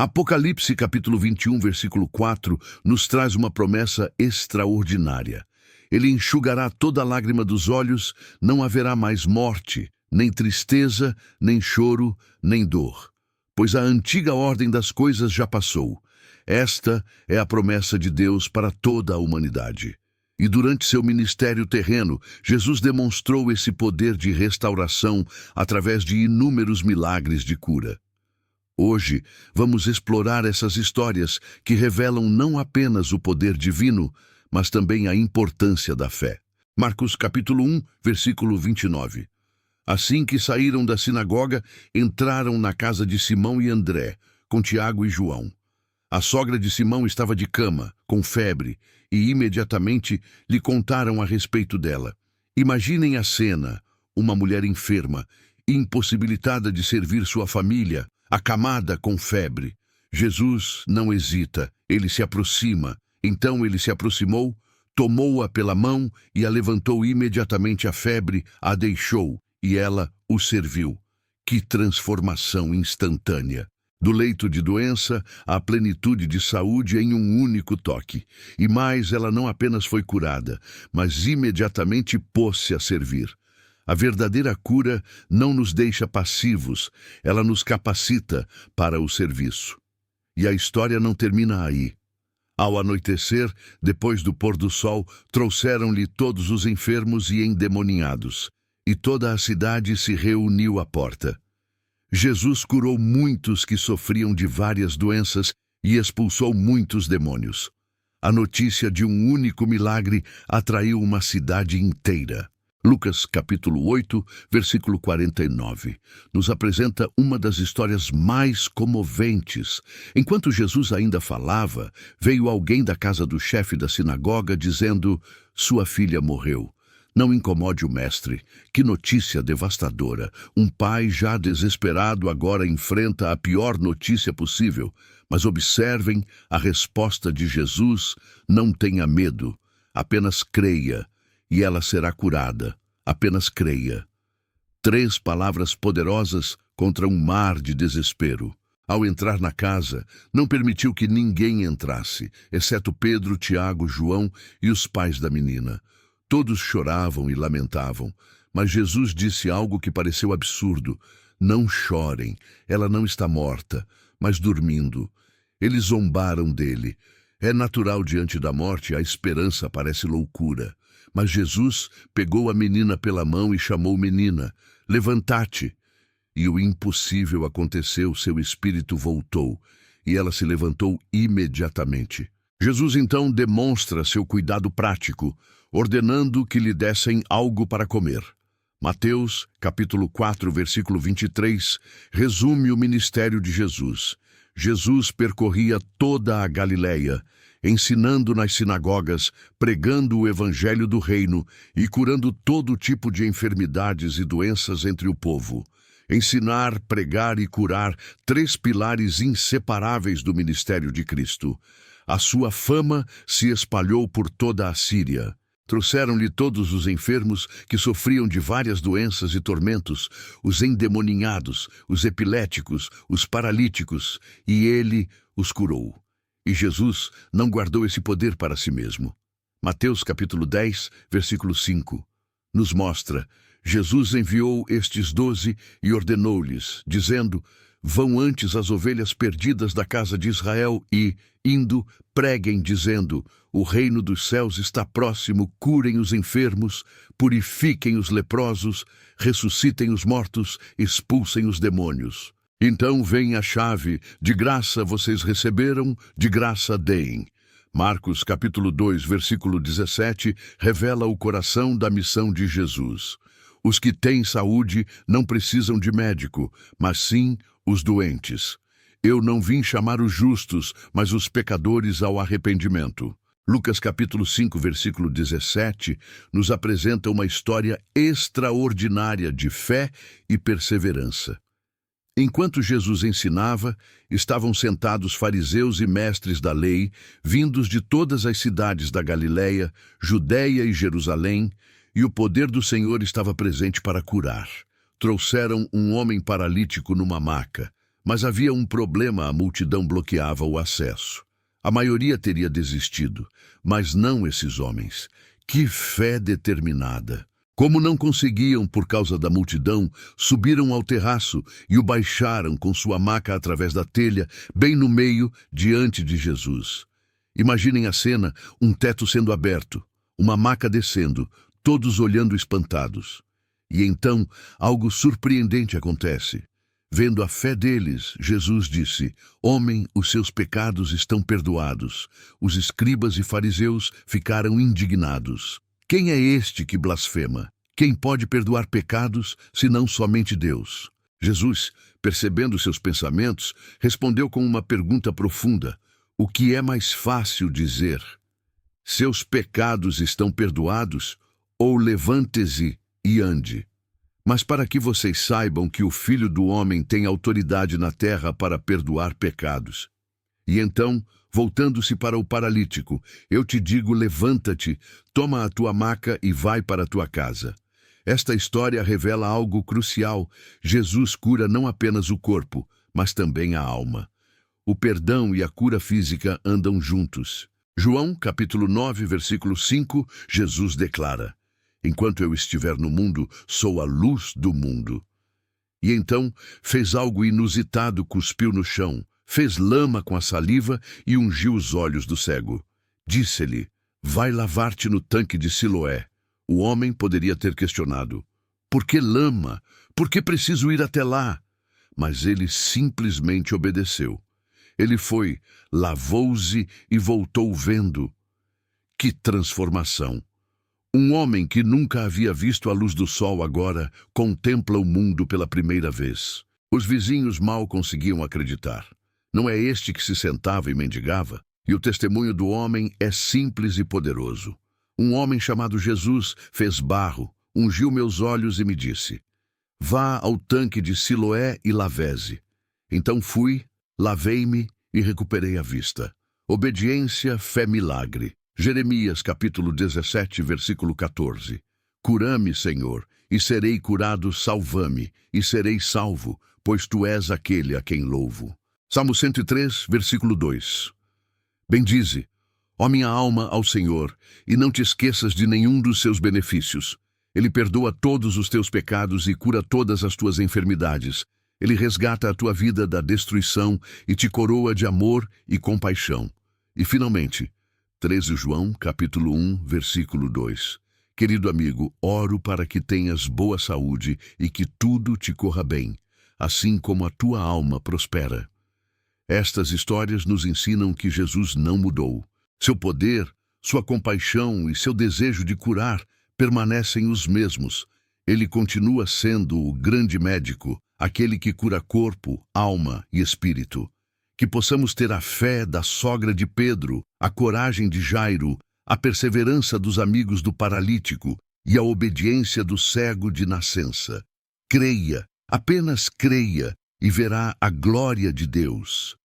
Apocalipse capítulo 21, versículo 4, nos traz uma promessa extraordinária. Ele enxugará toda lágrima dos olhos, não haverá mais morte, nem tristeza, nem choro, nem dor. Pois a antiga ordem das coisas já passou. Esta é a promessa de Deus para toda a humanidade. E durante seu ministério terreno, Jesus demonstrou esse poder de restauração através de inúmeros milagres de cura. Hoje, vamos explorar essas histórias que revelam não apenas o poder divino, mas também a importância da fé. Marcos capítulo 1, versículo 29. Assim que saíram da sinagoga, entraram na casa de Simão e André, com Tiago e João. A sogra de Simão estava de cama, com febre, e imediatamente lhe contaram a respeito dela. Imaginem a cena: uma mulher enferma, impossibilitada de servir sua família, acamada com febre. Jesus não hesita, ele se aproxima. Então ele se aproximou, tomou-a pela mão e a levantou imediatamente. A febre a deixou e ela o serviu. Que transformação instantânea! Do leito de doença à plenitude de saúde em um único toque. E mais, ela não apenas foi curada, mas imediatamente pôs-se a servir. A verdadeira cura não nos deixa passivos, ela nos capacita para o serviço. E a história não termina aí. Ao anoitecer, depois do pôr do sol, trouxeram-lhe todos os enfermos e endemoniados, e toda a cidade se reuniu à porta. Jesus curou muitos que sofriam de várias doenças e expulsou muitos demônios. A notícia de um único milagre atraiu uma cidade inteira. Lucas capítulo 8, versículo 49, nos apresenta uma das histórias mais comoventes. Enquanto Jesus ainda falava, veio alguém da casa do chefe da sinagoga dizendo: "Sua filha morreu. Não incomode o mestre." Que notícia devastadora! Um pai já desesperado agora enfrenta a pior notícia possível. Mas observem a resposta de Jesus: "Não tenha medo, apenas creia, e ela será curada. Apenas creia." 3 palavras poderosas contra um mar de desespero. Ao entrar na casa, não permitiu que ninguém entrasse, exceto Pedro, Tiago, João e os pais da menina. Todos choravam e lamentavam, mas Jesus disse algo que pareceu absurdo: "Não chorem, ela não está morta, mas dormindo." Eles zombaram dele. É natural diante da morte, a esperança parece loucura. Mas Jesus pegou a menina pela mão e chamou: "Menina, levanta-te." E o impossível aconteceu, seu espírito voltou, e ela se levantou imediatamente. Jesus então demonstra seu cuidado prático, ordenando que lhe dessem algo para comer. Mateus, capítulo 4, versículo 23, resume o ministério de Jesus. Jesus percorria toda a Galileia, ensinando nas sinagogas, pregando o evangelho do reino e curando todo tipo de enfermidades e doenças entre o povo. Ensinar, pregar e curar, 3 pilares inseparáveis do ministério de Cristo. A sua fama se espalhou por toda a Síria. Trouxeram-lhe todos os enfermos que sofriam de várias doenças e tormentos, os endemoninhados, os epiléticos, os paralíticos, e ele os curou. E Jesus não guardou esse poder para si mesmo. Mateus capítulo 10, versículo 5, nos mostra: Jesus enviou estes 12 e ordenou-lhes, dizendo: "Vão antes às ovelhas perdidas da casa de Israel e, indo, preguem, dizendo: o reino dos céus está próximo, curem os enfermos, purifiquem os leprosos, ressuscitem os mortos, expulsem os demônios." Então vem a chave: de graça vocês receberam, de graça deem. Marcos capítulo 2, versículo 17, revela o coração da missão de Jesus. Os que têm saúde não precisam de médico, mas sim os doentes. Eu não vim chamar os justos, mas os pecadores ao arrependimento. Lucas capítulo 5, versículo 17, nos apresenta uma história extraordinária de fé e perseverança. Enquanto Jesus ensinava, estavam sentados fariseus e mestres da lei, vindos de todas as cidades da Galileia, Judeia e Jerusalém, e o poder do Senhor estava presente para curar. Trouxeram um homem paralítico numa maca. Mas havia um problema: a multidão bloqueava o acesso. A maioria teria desistido, mas não esses homens. Que fé determinada! Como não conseguiam por causa da multidão, subiram ao terraço e o baixaram com sua maca através da telha, bem no meio, diante de Jesus. Imaginem a cena: um teto sendo aberto, uma maca descendo, todos olhando espantados. E então, algo surpreendente acontece. Vendo a fé deles, Jesus disse: Homem, os seus pecados estão perdoados. Os escribas e fariseus ficaram indignados. Quem é este que blasfema? Quem pode perdoar pecados, senão somente Deus? Jesus, percebendo seus pensamentos, respondeu com uma pergunta profunda: o que é mais fácil dizer? Seus pecados estão perdoados? Ou levante-se e ande? Mas para que vocês saibam que o Filho do Homem tem autoridade na terra para perdoar pecados. E então, voltando-se para o paralítico: eu te digo, levanta-te, toma a tua maca e vai para a tua casa. Esta história revela algo crucial. Jesus cura não apenas o corpo, mas também a alma. O perdão e a cura física andam juntos. João, capítulo 9, versículo 5, Jesus declara: enquanto eu estiver no mundo, sou a luz do mundo. E então fez algo inusitado: cuspiu no chão, fez lama com a saliva e ungiu os olhos do cego. Disse-lhe: vai lavar-te no tanque de Siloé. O homem poderia ter questionado: por que lama? Por que preciso ir até lá? Mas ele simplesmente obedeceu. Ele foi, lavou-se e voltou vendo. Que transformação! Um homem que nunca havia visto a luz do sol agora contempla o mundo pela primeira vez. Os vizinhos mal conseguiam acreditar. Não é este que se sentava e mendigava? E o testemunho do homem é simples e poderoso. Um homem chamado Jesus fez barro, ungiu meus olhos e me disse: vá ao tanque de Siloé e lave-se. Então fui, lavei-me e recuperei a vista. Obediência, fé, milagre. Jeremias, capítulo 17, versículo 14. Cura-me, Senhor, e serei curado; salva-me, e serei salvo, pois tu és aquele a quem louvo. Salmo 103, versículo 2. Bendize, ó minha alma, ao Senhor, e não te esqueças de nenhum dos seus benefícios. Ele perdoa todos os teus pecados e cura todas as tuas enfermidades. Ele resgata a tua vida da destruição e te coroa de amor e compaixão. E, finalmente, 13 João, capítulo 1, versículo 2. Querido amigo, oro para que tenhas boa saúde e que tudo te corra bem, assim como a tua alma prospera. Estas histórias nos ensinam que Jesus não mudou. Seu poder, sua compaixão e seu desejo de curar permanecem os mesmos. Ele continua sendo o grande médico, aquele que cura corpo, alma e espírito. Que possamos ter a fé da sogra de Pedro, a coragem de Jairo, a perseverança dos amigos do paralítico e a obediência do cego de nascença. Creia, apenas creia, e verá a glória de Deus.